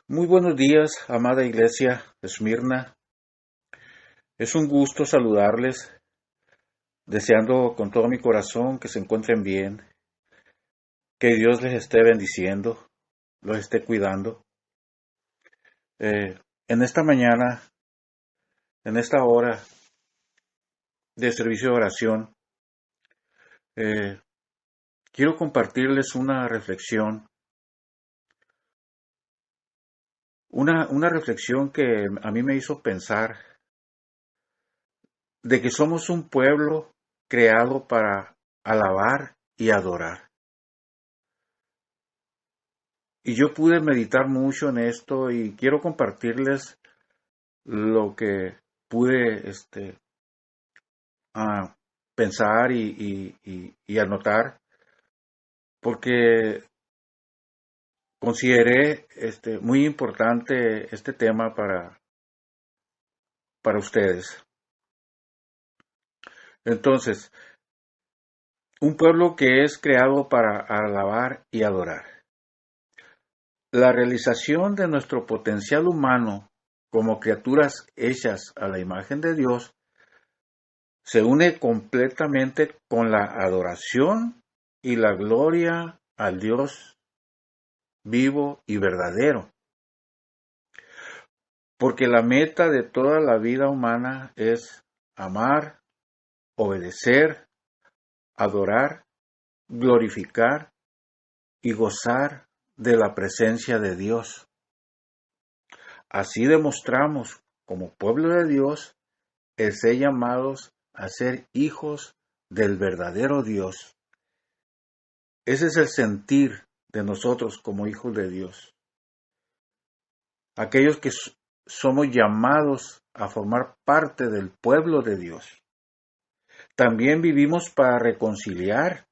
Muy buenos días, amada iglesia de Esmirna. Es un gusto saludarles, deseando con todo mi corazón que se encuentren bien, que Dios les esté bendiciendo, los esté cuidando. En esta mañana, en esta hora de servicio de oración, eh, quiero compartirles una reflexión, una reflexión que a mí me hizo pensar de que somos un pueblo creado para alabar y adorar. Y yo pude meditar mucho en esto y quiero compartirles lo que pude pensar y anotar, porque consideré muy importante este tema para ustedes. Entonces, un pueblo que es creado para alabar y adorar. La realización de nuestro potencial humano como criaturas hechas a la imagen de Dios se une completamente con la adoración y la gloria al Dios vivo y verdadero. Porque la meta de toda la vida humana es amar, obedecer, adorar, glorificar y gozar de la presencia de Dios. Así demostramos, como pueblo de Dios, el ser llamados a ser hijos del verdadero Dios. Ese es el sentir de nosotros como hijos de Dios. Aquellos que somos llamados a formar parte del pueblo de Dios. También vivimos para reconciliar,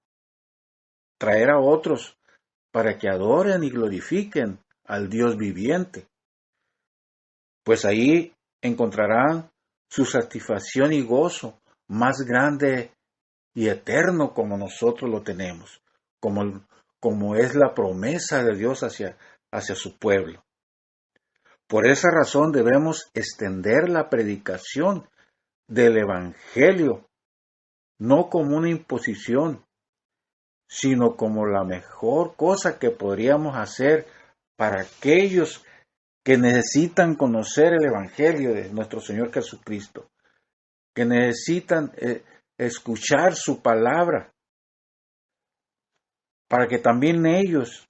traer a otros para que adoren y glorifiquen al Dios viviente. Pues ahí encontrarán su satisfacción y gozo más grande y eterno como nosotros lo tenemos, como es la promesa de Dios hacia su pueblo. Por esa razón debemos extender la predicación del Evangelio, no como una imposición, sino como la mejor cosa que podríamos hacer para aquellos que necesitan conocer el Evangelio de nuestro Señor Jesucristo, que necesitan escuchar su palabra, para que también ellos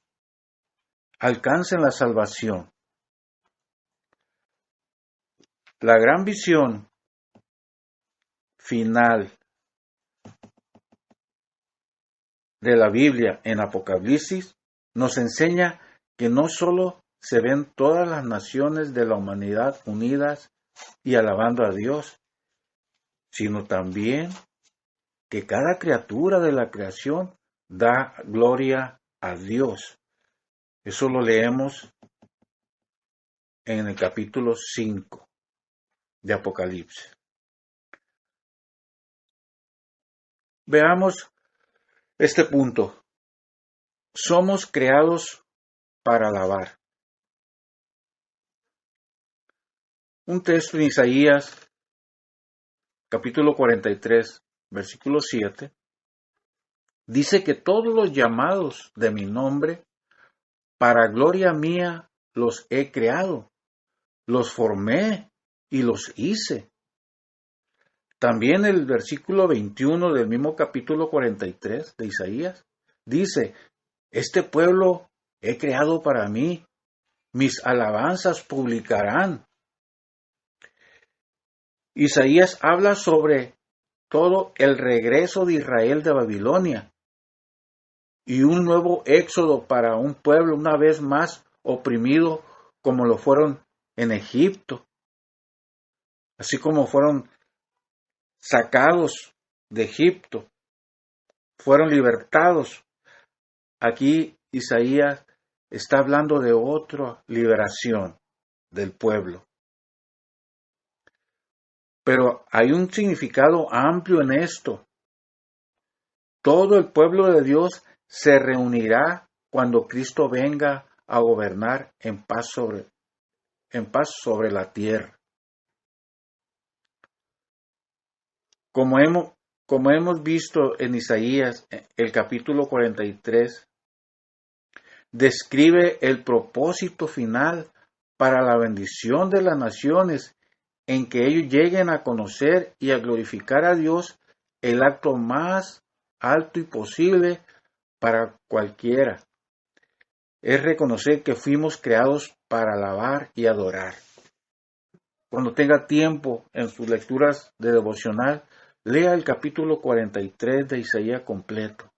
alcancen la salvación. La gran visión final de la Biblia en Apocalipsis nos enseña que no solo se ven todas las naciones de la humanidad unidas y alabando a Dios, sino también que cada criatura de la creación da gloria a Dios. Eso lo leemos en el capítulo 5 de Apocalipsis. Veamos este punto. Somos creados para alabar. Un texto en Isaías, capítulo 43, versículo 7, dice que todos los llamados de mi nombre, para gloria mía los he creado, los formé y los hice. También el versículo 21 del mismo capítulo 43 de Isaías dice, este pueblo he creado para mí, mis alabanzas publicarán. Isaías habla sobre todo el regreso de Israel de Babilonia y un nuevo éxodo para un pueblo una vez más oprimido como lo fueron en Egipto, así como fueron sacados de Egipto, fueron libertados. Aquí Isaías está hablando de otra liberación del pueblo. Pero hay un significado amplio en esto. Todo el pueblo de Dios se reunirá cuando Cristo venga a gobernar en paz en paz sobre la tierra. Como hemos visto en Isaías, el capítulo 43, describe el propósito final para la bendición de las naciones, en que ellos lleguen a conocer y a glorificar a Dios, el acto más alto y posible para cualquiera. Es reconocer que fuimos creados para alabar y adorar. Cuando tenga tiempo en sus lecturas de devocional, lea el capítulo 43 de Isaías completo.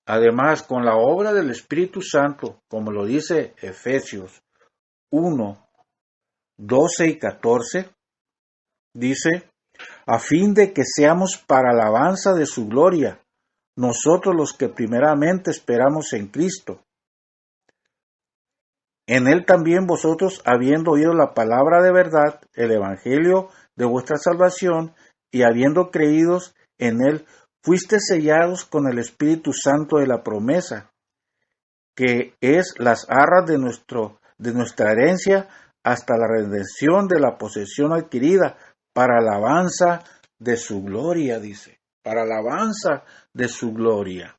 Además, con la obra del Espíritu Santo, como lo dice Efesios 1, 12 y 14, dice, a fin de que seamos para alabanza de su gloria, nosotros los que primeramente esperamos en Cristo. En él también vosotros, habiendo oído la palabra de verdad, el evangelio de vuestra salvación, y habiendo creído en él, fuisteis sellados con el Espíritu Santo de la promesa, que es las arras de nuestra herencia hasta la redención de la posesión adquirida, para alabanza de su gloria, dice, para alabanza de su gloria.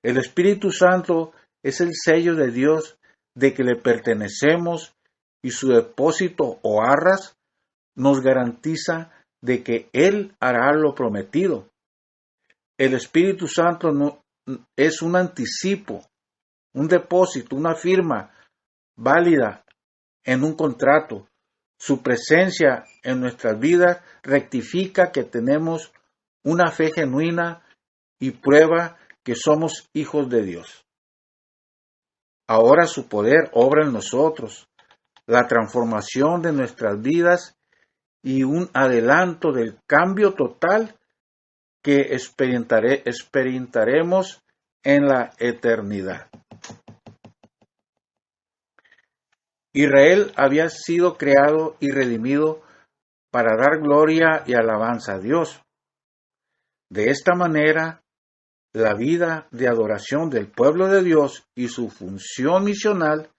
El Espíritu Santo es el sello de Dios de que le pertenecemos, y su depósito o arras nos garantiza de que Él hará lo prometido. El Espíritu Santo no, es un anticipo, un depósito, una firma válida en un contrato. Su presencia en nuestras vidas rectifica que tenemos una fe genuina y prueba que somos hijos de Dios. Ahora su poder obra en nosotros, la transformación de nuestras vidas y un adelanto del cambio total que experimentaremos en la eternidad. Israel había sido creado y redimido para dar gloria y alabanza a Dios. De esta manera, la vida de adoración del pueblo de Dios y su función misional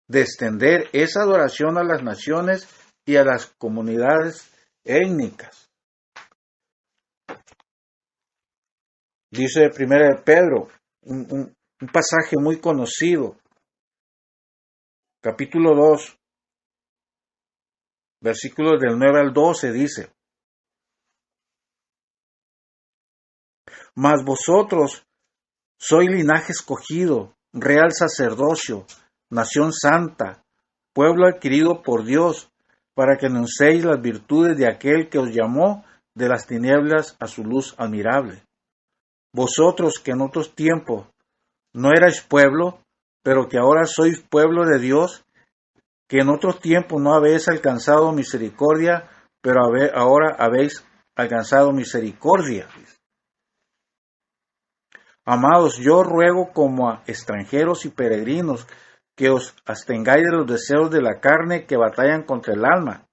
de extender esa adoración a las naciones y a las comunidades étnicas. Dice 1 Pedro, un pasaje muy conocido, capítulo 2, versículos del 9 al 12, dice, mas vosotros sois linaje escogido, real sacerdocio, nación santa, pueblo adquirido por Dios, para que anunciéis las virtudes de aquel que os llamó de las tinieblas a su luz admirable. Vosotros que en otros tiempos no erais pueblo, pero que ahora sois pueblo de Dios, que en otros tiempos no habéis alcanzado misericordia, pero ahora habéis alcanzado misericordia. Amados, yo ruego como a extranjeros y peregrinos que os abstengáis de los deseos de la carne que batallan contra el alma,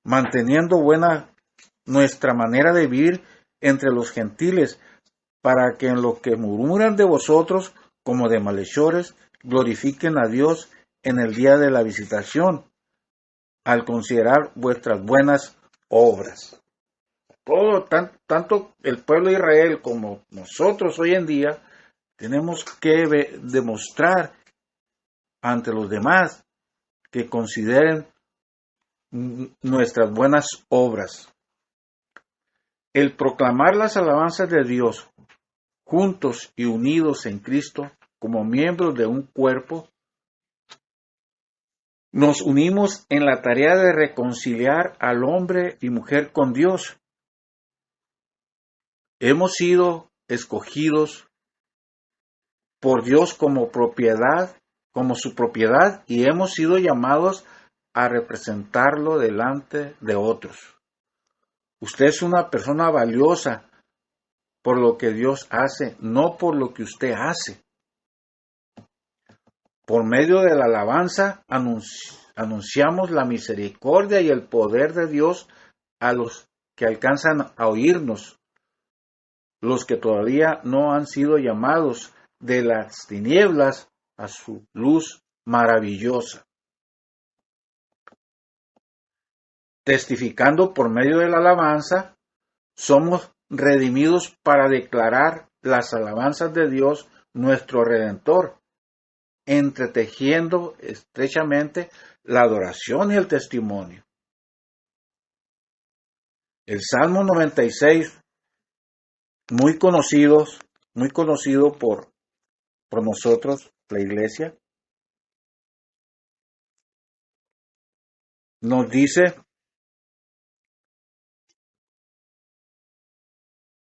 manteniendo buena nuestra manera de vivir entre los gentiles, para que en lo que murmuran de vosotros como de malhechores, glorifiquen a Dios en el día de la visitación, al considerar vuestras buenas obras. Tanto el pueblo de Israel como nosotros hoy en día tenemos que demostrar ante los demás que consideren nuestras buenas obras. El proclamar las alabanzas de Dios juntos y unidos en Cristo como miembros de un cuerpo, nos unimos en la tarea de reconciliar al hombre y mujer con Dios. Hemos sido escogidos por Dios como su propiedad, y hemos sido llamados a representarlo delante de otros. Usted es una persona valiosa por lo que Dios hace, no por lo que usted hace. Por medio de la alabanza anunciamos la misericordia y el poder de Dios a los que alcanzan a oírnos, los que todavía no han sido llamados de las tinieblas a su luz maravillosa, testificando por medio de la alabanza, somos redimidos para declarar las alabanzas de Dios, nuestro Redentor, entretejiendo estrechamente la adoración y el testimonio. El Salmo 96, muy conocido por nosotros, la iglesia, nos dice,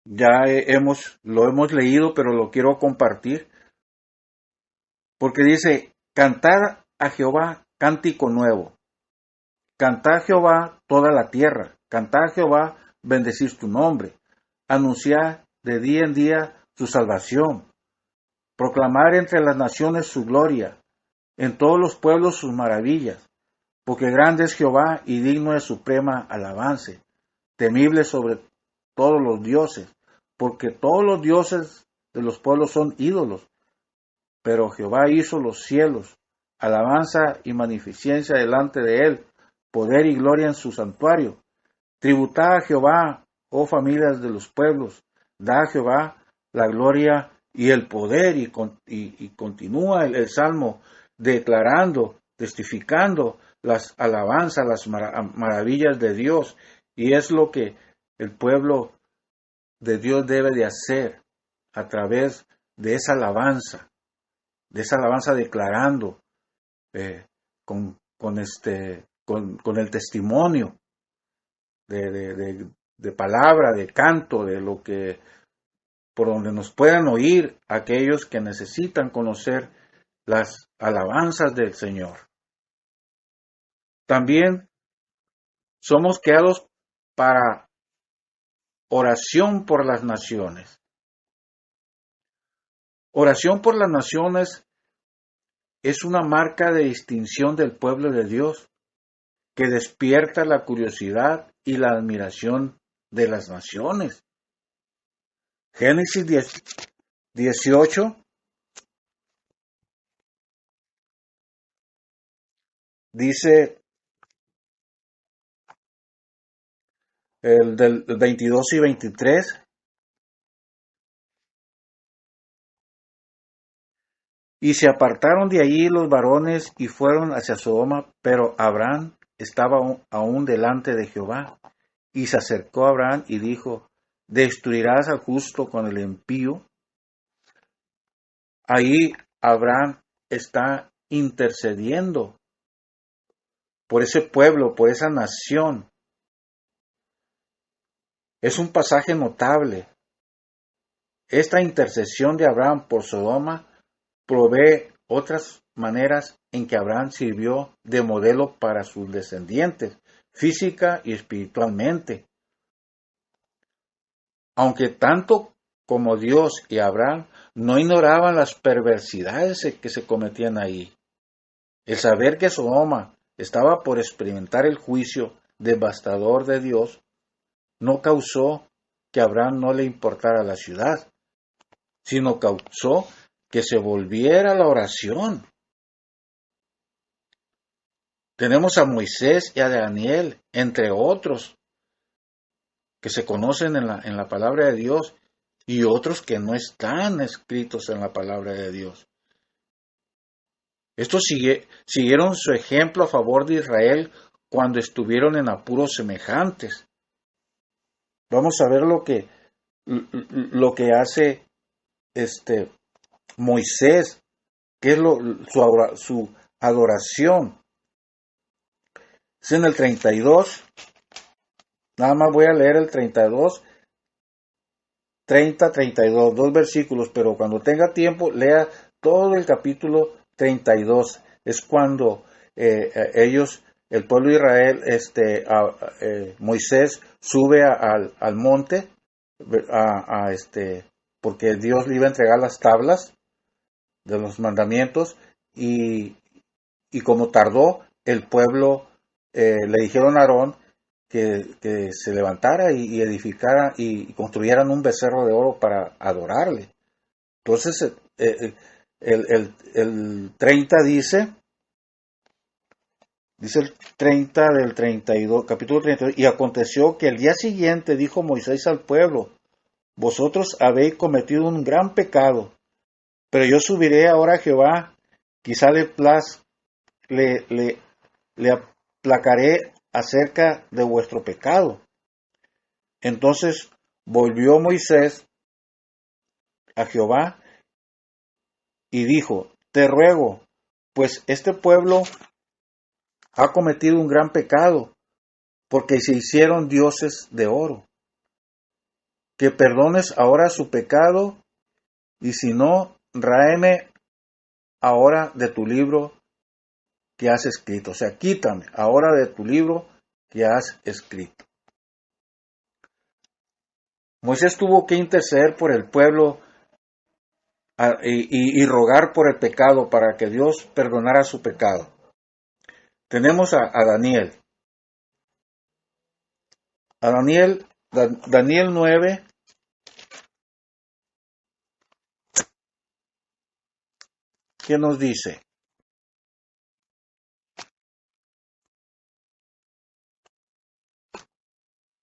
lo hemos leído, pero lo quiero compartir, porque dice, cantar a Jehová cántico nuevo, cantar a Jehová toda la tierra, cantar a Jehová bendecir tu nombre, anunciar de día en día su salvación, proclamar entre las naciones su gloria, en todos los pueblos sus maravillas, porque grande es Jehová y digno de suprema alabanza, temible sobre todos los dioses, porque todos los dioses de los pueblos son ídolos, pero Jehová hizo los cielos, alabanza y magnificencia delante de él, poder y gloria en su santuario. Tributad a Jehová, oh familias de los pueblos, da a Jehová la gloria y el poder, y continúa el Salmo declarando, testificando las alabanzas, las maravillas de Dios, y es lo que el pueblo de Dios debe de hacer a través de esa alabanza declarando con el testimonio de palabra, de canto, de lo que por donde nos puedan oír aquellos que necesitan conocer las alabanzas del Señor. También somos creados para oración por las naciones. Oración por las naciones es una marca de distinción del pueblo de Dios que despierta la curiosidad y la admiración de las naciones. Génesis 18 dice el del 22 y 23, y se apartaron de allí los varones y fueron hacia Sodoma, pero Abraham estaba aún delante de Jehová, y se acercó a Abraham y dijo, ¿destruirás al justo con el impío? Ahí Abraham está intercediendo por ese pueblo, por esa nación. Es un pasaje notable. Esta intercesión de Abraham por Sodoma provee otras maneras en que Abraham sirvió de modelo para sus descendientes, física y espiritualmente. Aunque tanto como Dios y Abraham no ignoraban las perversidades que se cometían ahí, el saber que Sodoma estaba por experimentar el juicio devastador de Dios no causó que a Abraham no le importara la ciudad, sino causó que se volviera a la oración. Tenemos a Moisés y a Daniel, entre otros, que se conocen en la palabra de Dios y otros que no están escritos en la palabra de Dios. Estos siguieron su ejemplo a favor de Israel cuando estuvieron en apuros semejantes. Vamos a ver lo que hace Moisés, que es su adoración. Es en el 32, nada más voy a leer el 32, 30, 32, dos versículos, pero cuando tenga tiempo, lea todo el capítulo 32. Es cuando el pueblo de Israel, Moisés sube al monte, porque Dios le iba a entregar las tablas de los mandamientos, y como tardó, el pueblo le dijeron a Aarón que se levantara y edificara y construyeran un becerro de oro para adorarle. Entonces El 30 dice el 30 del 32, capítulo 32, y aconteció que el día siguiente dijo Moisés al pueblo: vosotros habéis cometido un gran pecado, pero yo subiré ahora a Jehová, quizá le, le aplacaré acerca de vuestro pecado. Entonces volvió Moisés a Jehová y dijo: te ruego, pues este pueblo ha cometido un gran pecado, porque se hicieron dioses de oro, que perdones ahora su pecado, y si no, ráeme ahora de tu libro que has escrito. O sea, quítame ahora de tu libro que has escrito. Moisés tuvo que interceder por el pueblo y rogar por el pecado para que Dios perdonara su pecado. Tenemos a Daniel. A Daniel 9, ¿qué nos dice?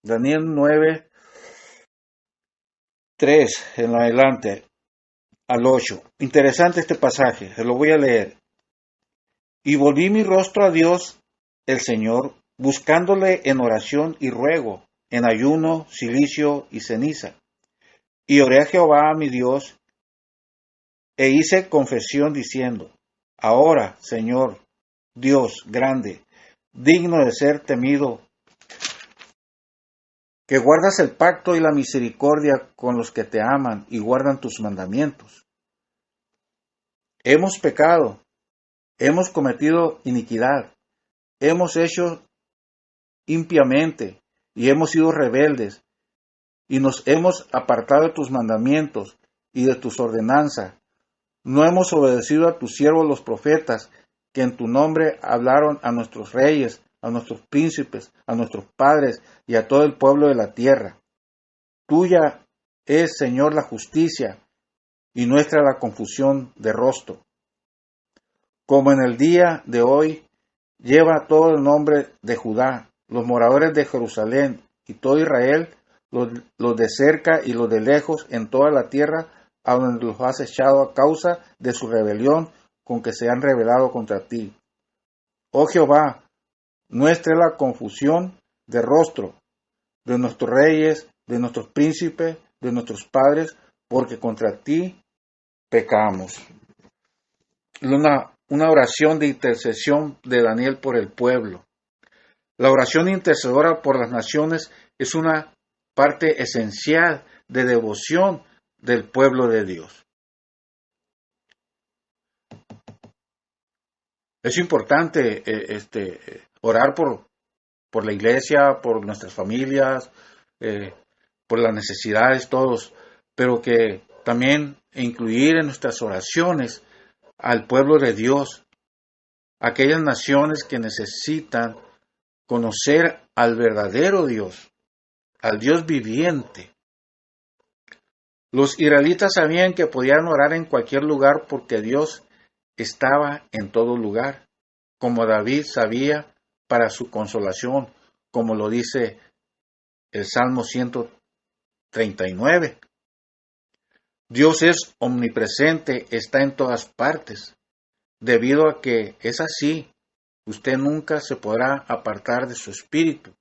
Daniel 9, 3 en adelante al 8. Interesante este pasaje, se lo voy a leer. Y volví mi rostro a Dios, el Señor, buscándole en oración y ruego, en ayuno, cilicio y ceniza. Y oré a Jehová mi Dios, e hice confesión diciendo: ahora, Señor, Dios grande, digno de ser temido, que guardas el pacto y la misericordia con los que te aman y guardan tus mandamientos. Hemos pecado, hemos cometido iniquidad, hemos hecho impiamente y hemos sido rebeldes, y nos hemos apartado de tus mandamientos y de tus ordenanzas. No hemos obedecido a tus siervos los profetas, que en tu nombre hablaron a nuestros reyes, a nuestros príncipes, a nuestros padres y a todo el pueblo de la tierra. Tuya es, Señor, la justicia, y nuestra la confusión de rostro. Como en el día de hoy, lleva todo el nombre de Judá, los moradores de Jerusalén y todo Israel, los de cerca y los de lejos en toda la tierra, a donde los has echado a causa de su rebelión con que se han rebelado contra ti. Oh Jehová, nuestra es la confusión de rostro de nuestros reyes, de nuestros príncipes, de nuestros padres, porque contra ti pecamos. Una oración de intercesión de Daniel por el pueblo. La oración intercesora por las naciones es una parte esencial de devoción del pueblo de Dios. Es importante orar por la iglesia, por nuestras familias, por las necesidades, todos, pero que también incluir en nuestras oraciones al pueblo de Dios, aquellas naciones que necesitan conocer al verdadero Dios, al Dios viviente. Los israelitas sabían que podían orar en cualquier lugar porque Dios estaba en todo lugar, como David sabía para su consolación, como lo dice el Salmo 139. Dios es omnipresente, está en todas partes. Debido a que es así, usted nunca se podrá apartar de su espíritu.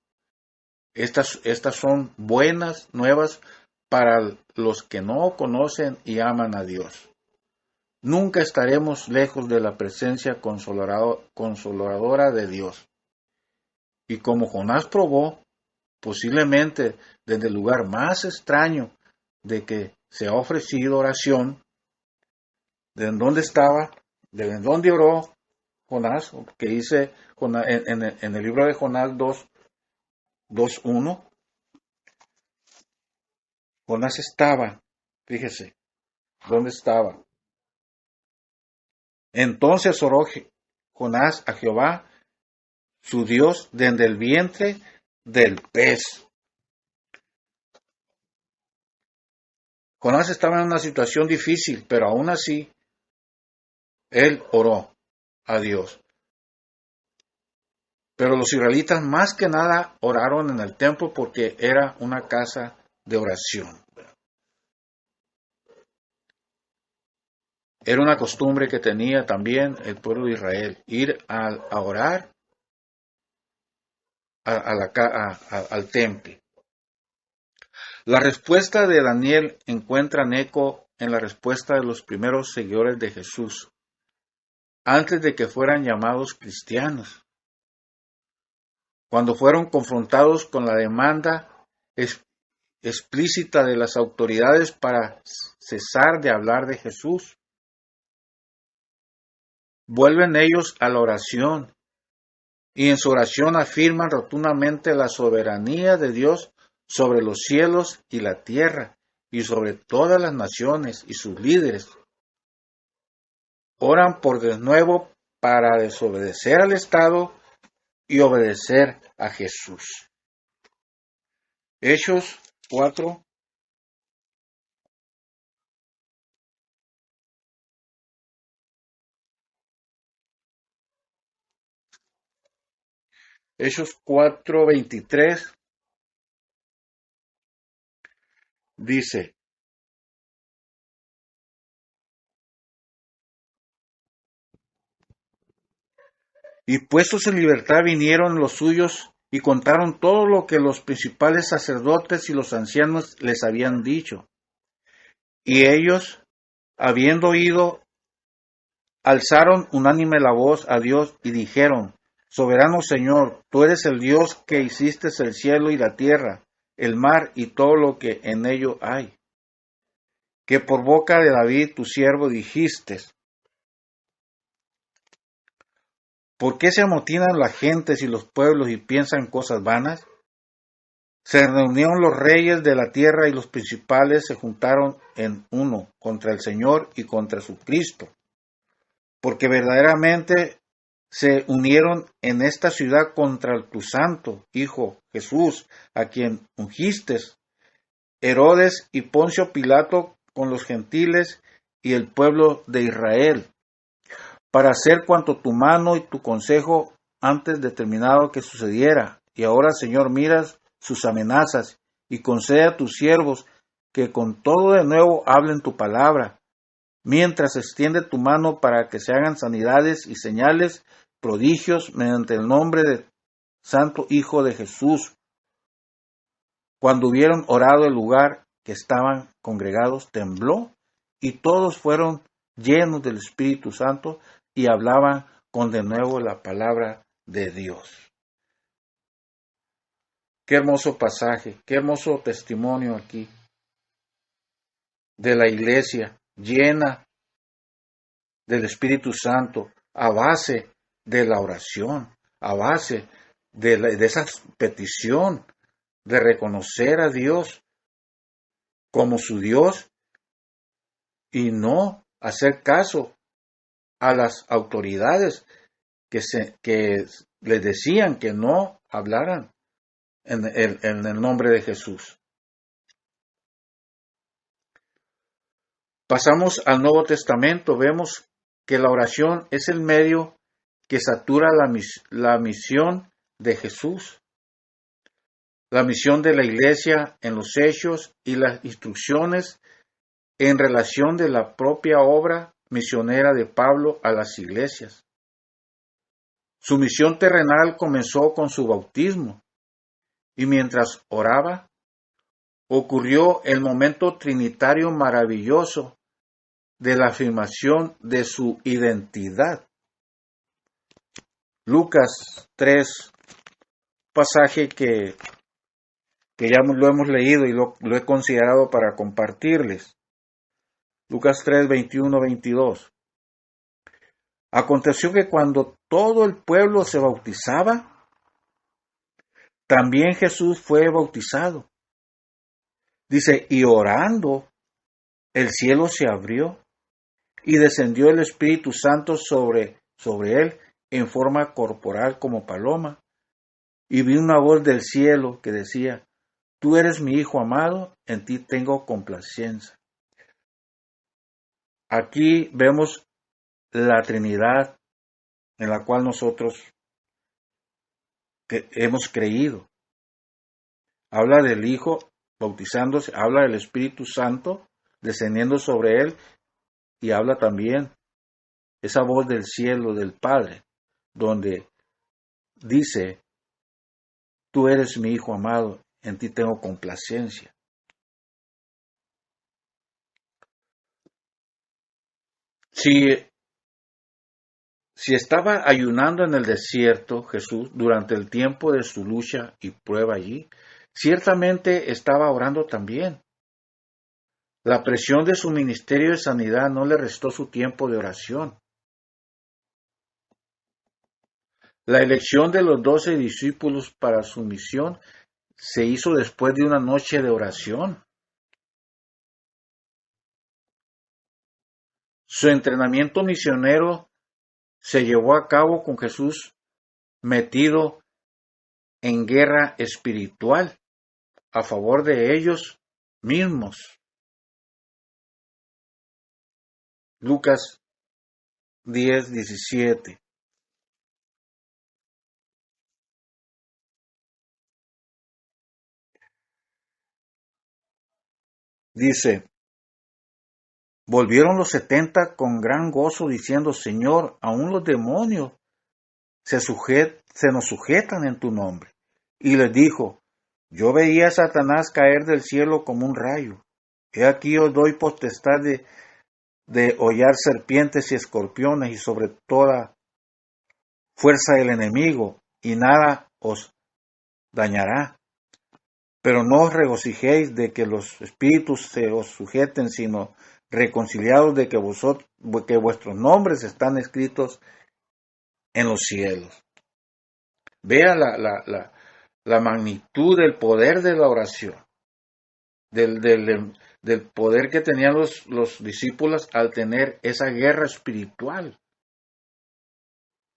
Estas son buenas nuevas para los que no conocen y aman a Dios. Nunca estaremos lejos de la presencia consoladora de Dios. Y como Jonás probó, posiblemente desde el lugar más extraño de que se ha ofrecido oración, de dónde estaba, de dónde oró Jonás, que dice en el libro de Jonás 2:1, Jonás estaba, fíjese, ¿dónde estaba? Entonces oró Jonás a Jehová, su Dios, desde el vientre del pez. Jonás estaba en una situación difícil, pero aún así Él oró a Dios. Pero los israelitas más que nada oraron en el templo porque era una casa de oración. Era una costumbre que tenía también el pueblo de Israel, ir a orar al templo. La respuesta de Daniel encuentra eco en la respuesta de los primeros seguidores de Jesús, antes de que fueran llamados cristianos, cuando fueron confrontados con la demanda explícita de las autoridades para cesar de hablar de Jesús. Vuelven ellos a la oración y en su oración afirman rotundamente la soberanía de Dios sobre los cielos y la tierra y sobre todas las naciones y sus líderes. Oran por de nuevo para desobedecer al Estado y obedecer a Jesús. Hechos 4. Hechos 4:23 dice: y puestos en libertad vinieron los suyos y contaron todo lo que los principales sacerdotes y los ancianos les habían dicho. Y ellos, habiendo oído, alzaron unánime la voz a Dios y dijeron: Soberano Señor, tú eres el Dios que hiciste el cielo y la tierra, el mar y todo lo que en ello hay. Que por boca de David tu siervo dijiste: ¿por qué se amotinan las gentes y los pueblos y piensan cosas vanas? Se reunieron los reyes de la tierra y los principales se juntaron en uno contra el Señor y contra su Cristo, porque verdaderamente se unieron en esta ciudad contra tu santo Hijo Jesús, a quien ungiste, Herodes y Poncio Pilato con los gentiles y el pueblo de Israel, para hacer cuanto tu mano y tu consejo antes determinado que sucediera. Y ahora, Señor, miras sus amenazas y concede a tus siervos que con todo de nuevo hablen tu palabra, mientras extiende tu mano para que se hagan sanidades y señales, prodigios, mediante el nombre del Santo Hijo de Jesús. Cuando hubieron orado, el lugar que estaban congregados tembló, y todos fueron llenos del Espíritu Santo y hablaban con de nuevo la palabra de Dios. Qué hermoso pasaje, qué hermoso testimonio aquí de la iglesia llena del Espíritu Santo a base de la oración, a base de esa petición de reconocer a Dios como su Dios y no hacer caso a las autoridades que les decían que no hablaran en el nombre de Jesús. Pasamos al Nuevo Testamento, vemos que la oración es el medio que satura la misión de Jesús, la misión de la iglesia en los hechos y las instrucciones en relación de la propia obra misionera de Pablo a las iglesias. Su misión terrenal comenzó con su bautismo y mientras oraba, ocurrió el momento trinitario maravilloso de la afirmación de su identidad. Lucas 3, pasaje que ya lo hemos leído y lo he considerado para compartirles. Lucas 3, 21, 22. Aconteció que cuando todo el pueblo se bautizaba, también Jesús fue bautizado. Dice, y orando, el cielo se abrió y descendió el Espíritu Santo sobre él en forma corporal como paloma. Y vi una voz del cielo que decía: Tú eres mi Hijo amado, en ti tengo complacencia. Aquí vemos la Trinidad en la cual nosotros hemos creído. Habla del Hijo bautizándose, habla del Espíritu Santo descendiendo sobre él y habla también esa voz del cielo del Padre, donde dice: tú eres mi Hijo amado, en ti tengo complacencia. Si estaba ayunando en el desierto Jesús durante el tiempo de su lucha y prueba allí, ciertamente estaba orando también. La presión de su ministerio de sanidad no le restó su tiempo de oración. La elección de los 12 discípulos para su misión se hizo después de una noche de oración. Su entrenamiento misionero se llevó a cabo con Jesús metido en guerra espiritual a favor de ellos mismos. Lucas 10:17. Dice: volvieron los 70 con gran gozo diciendo: Señor, aún los demonios se nos sujetan en tu nombre. Y les dijo: yo veía a Satanás caer del cielo como un rayo. He aquí os doy potestad de hollar serpientes y escorpiones y sobre toda fuerza del enemigo, y nada os dañará. Pero no os regocijéis de que los espíritus se os sujeten, sino reconciliados de que vuestros nombres están escritos en los cielos. Vea la magnitud del poder de la oración, del poder que tenían los discípulos al tener esa guerra espiritual.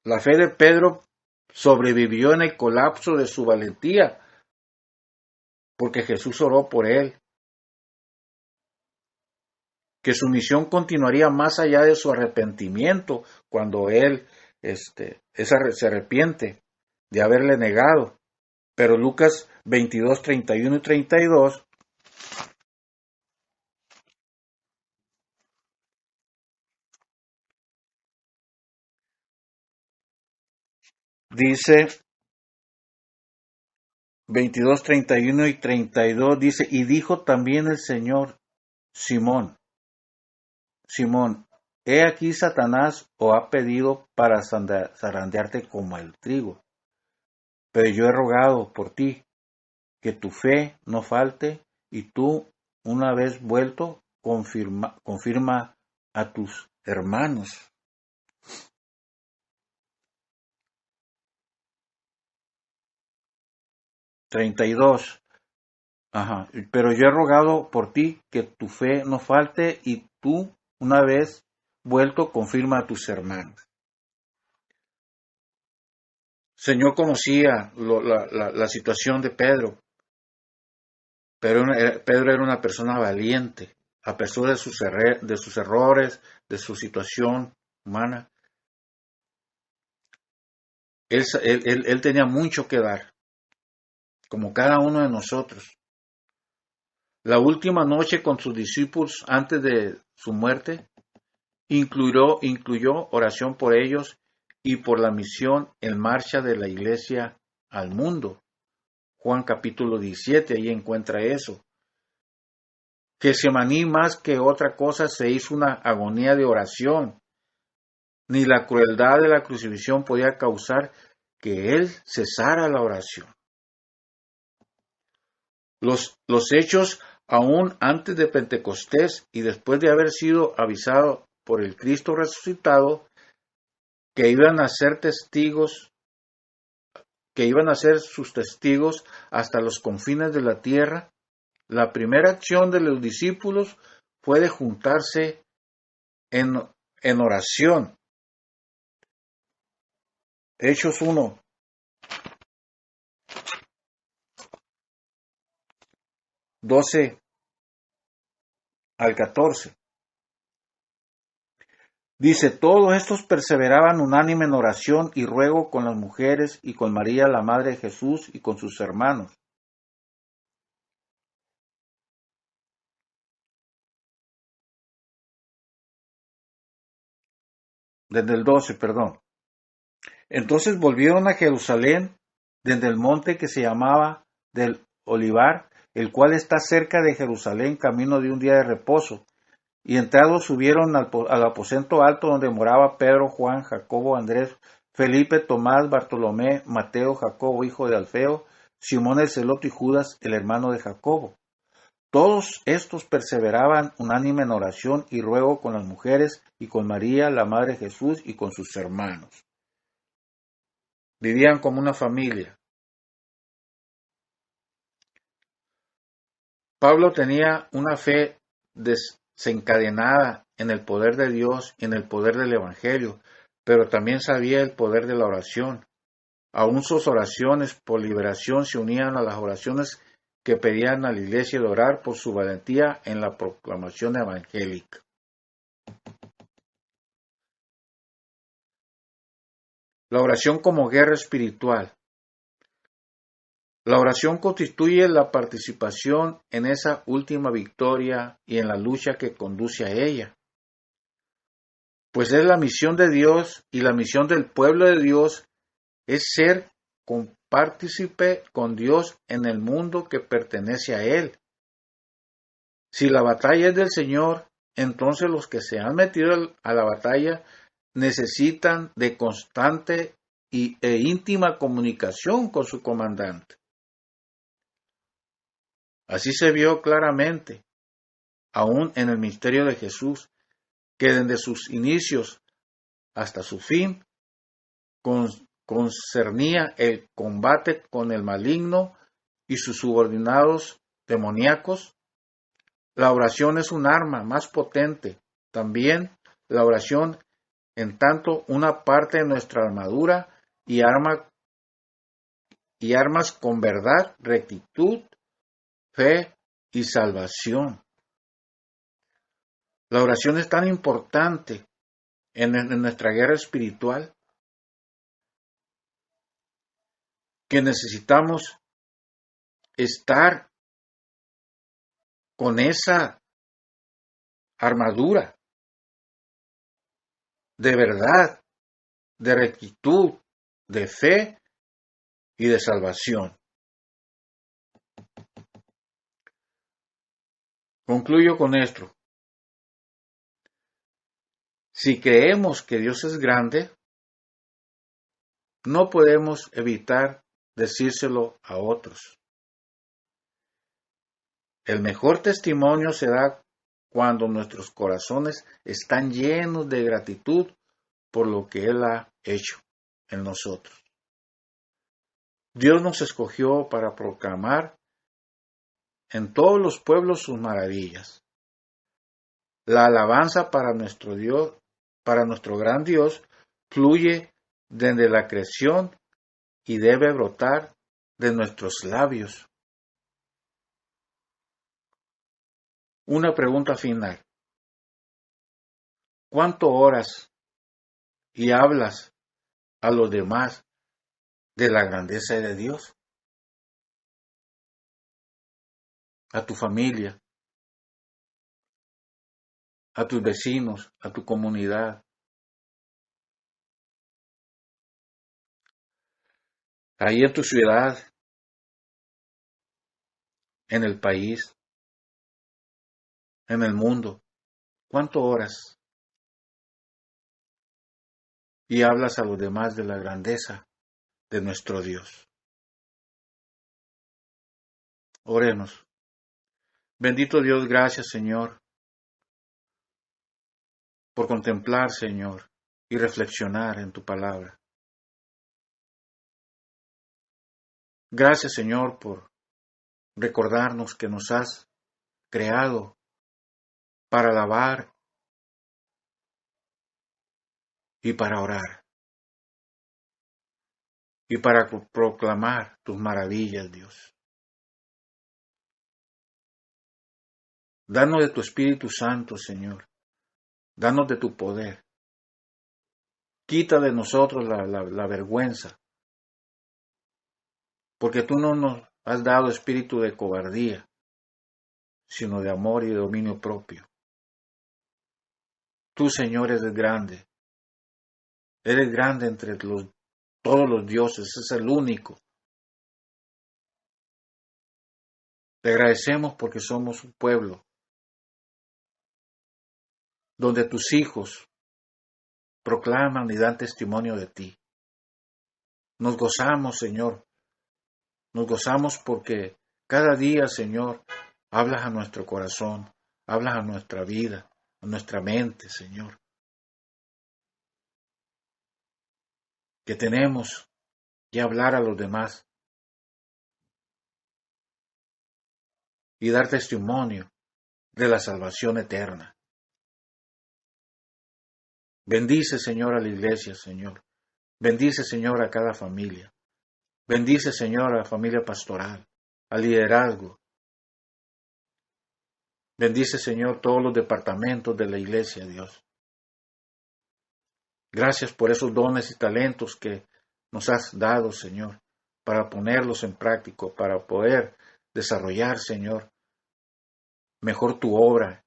La fe de Pedro sobrevivió en el colapso de su valentía, porque Jesús oró por él, que su misión continuaría más allá de su arrepentimiento, cuando él se arrepiente de haberle negado. Pero Lucas 22, 31 y 32 dice, 22, 31 y 32 dice: y dijo también el Señor: Simón, he aquí Satanás os ha pedido para zarandearte como el trigo, pero yo he rogado por ti, que tu fe no falte, y tú, una vez vuelto, confirma a tus hermanos. 32. Pero yo he rogado por ti, que tu fe no falte, y tú, una vez vuelto, confirma a tus hermanos. Señor conocía la situación de Pedro, pero Pedro era una persona valiente, a pesar de sus errores, de su situación humana. Él tenía mucho que dar, como cada uno de nosotros. La última noche con sus discípulos antes de su muerte incluyó oración por ellos y por la misión en marcha de la iglesia al mundo. Juan capítulo 17, ahí encuentra eso. Getsemaní, más que otra cosa, se hizo una agonía de oración. Ni la crueldad de la crucifixión podía causar que él cesara la oración. Los hechos, aún antes de Pentecostés y después de haber sido avisado por el Cristo resucitado, que iban a ser sus testigos hasta los confines de la tierra, la primera acción de los discípulos fue de juntarse en oración. Hechos 1, 12 al 14. Dice, todos estos perseveraban unánime en oración y ruego con las mujeres y con María, la Madre de Jesús, y con sus hermanos. Desde el 12, perdón. Entonces volvieron a Jerusalén desde el monte que se llamaba del Olivar, el cual está cerca de Jerusalén, camino de un día de reposo. Y entrados subieron al aposento alto donde moraba Pedro, Juan, Jacobo, Andrés, Felipe, Tomás, Bartolomé, Mateo, Jacobo, hijo de Alfeo, Simón el Celote y Judas, el hermano de Jacobo. Todos estos perseveraban unánime en oración y ruego con las mujeres y con María, la Madre de Jesús, y con sus hermanos. Vivían como una familia. Pablo tenía una fe desencadenada en el poder de Dios y en el poder del Evangelio, pero también sabía el poder de la oración. Aún sus oraciones por liberación se unían a las oraciones que pedían a la iglesia de orar por su valentía en la proclamación evangélica. La oración como guerra espiritual. La oración constituye la participación en esa última victoria y en la lucha que conduce a ella. Pues es la misión de Dios y la misión del pueblo de Dios es ser compartícipe con Dios en el mundo que pertenece a Él. Si la batalla es del Señor, entonces los que se han metido a la batalla necesitan de constante e íntima comunicación con su comandante. Así se vio claramente, aún en el misterio de Jesús, que desde sus inicios hasta su fin concernía el combate con el maligno y sus subordinados demoníacos. La oración es un arma más potente. También la oración, en tanto, una parte de nuestra armadura y armas con verdad, rectitud, fe y salvación. La oración es tan importante en nuestra guerra espiritual que necesitamos estar con esa armadura de verdad, de rectitud, de fe y de salvación. Concluyo con esto. Si creemos que Dios es grande, no podemos evitar decírselo a otros. El mejor testimonio se da cuando nuestros corazones están llenos de gratitud por lo que Él ha hecho en nosotros. Dios nos escogió para proclamar en todos los pueblos sus maravillas. La alabanza para nuestro Dios, para nuestro gran Dios, fluye desde la creación y debe brotar de nuestros labios. Una pregunta final. ¿Cuánto oras y hablas a los demás de la grandeza de Dios? A tu familia, a tus vecinos, a tu comunidad. Ahí en tu ciudad, en el país, en el mundo. ¿Cuánto oras y hablas a los demás de la grandeza de nuestro Dios? Oremos. Bendito Dios, gracias, Señor, por contemplar, Señor, y reflexionar en tu palabra. Gracias, Señor, por recordarnos que nos has creado para alabar y para orar y para proclamar tus maravillas, Dios. Danos de tu Espíritu Santo, Señor. Danos de tu poder Quita de nosotros la vergüenza, porque tú no nos has dado espíritu de cobardía, sino de amor y de dominio propio. Tú, Señor, eres grande entre todos los dioses, es el único. Te agradecemos porque somos un pueblo donde tus hijos proclaman y dan testimonio de ti. Nos gozamos, Señor, nos gozamos porque cada día, Señor, hablas a nuestro corazón, hablas a nuestra vida, a nuestra mente, Señor. Que tenemos que hablar a los demás y dar testimonio de la salvación eterna. Bendice, Señor, a la iglesia, Señor. Bendice, Señor, a cada familia. Bendice, Señor, a la familia pastoral, al liderazgo. Bendice, Señor, todos los departamentos de la iglesia, Dios. Gracias por esos dones y talentos que nos has dado, Señor, para ponerlos en práctica, para poder desarrollar, Señor, mejor tu obra.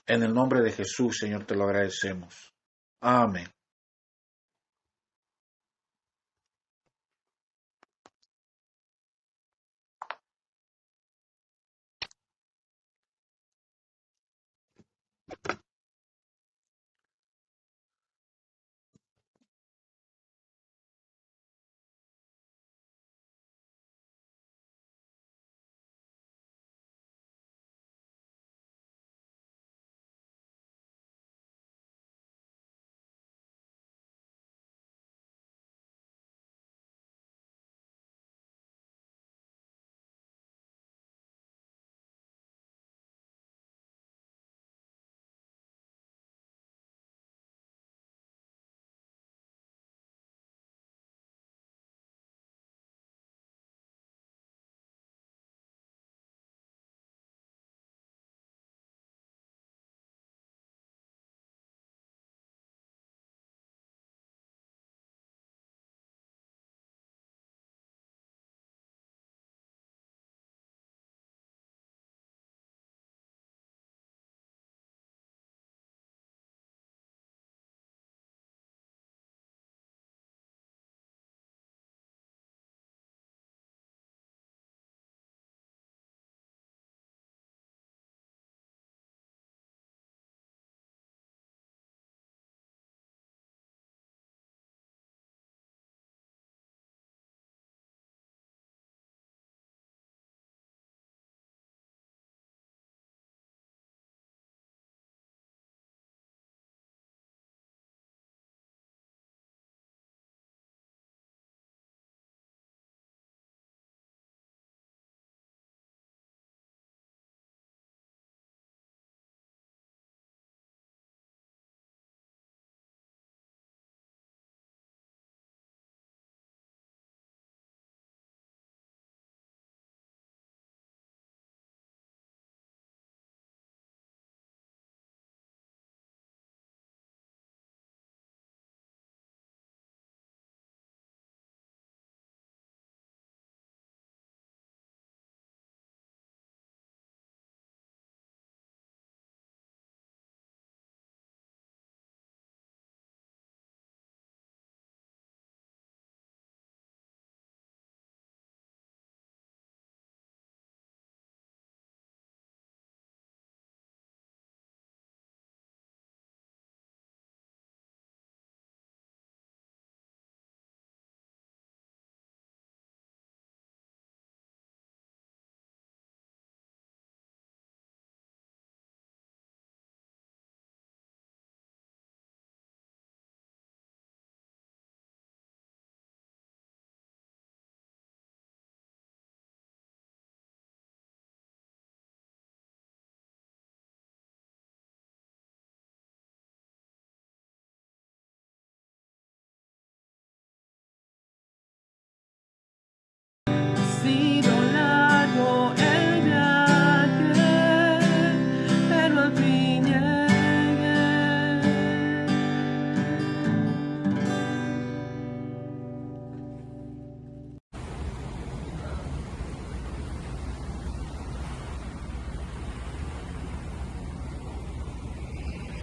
En el nombre de Jesús, Señor, te lo agradecemos. Amén.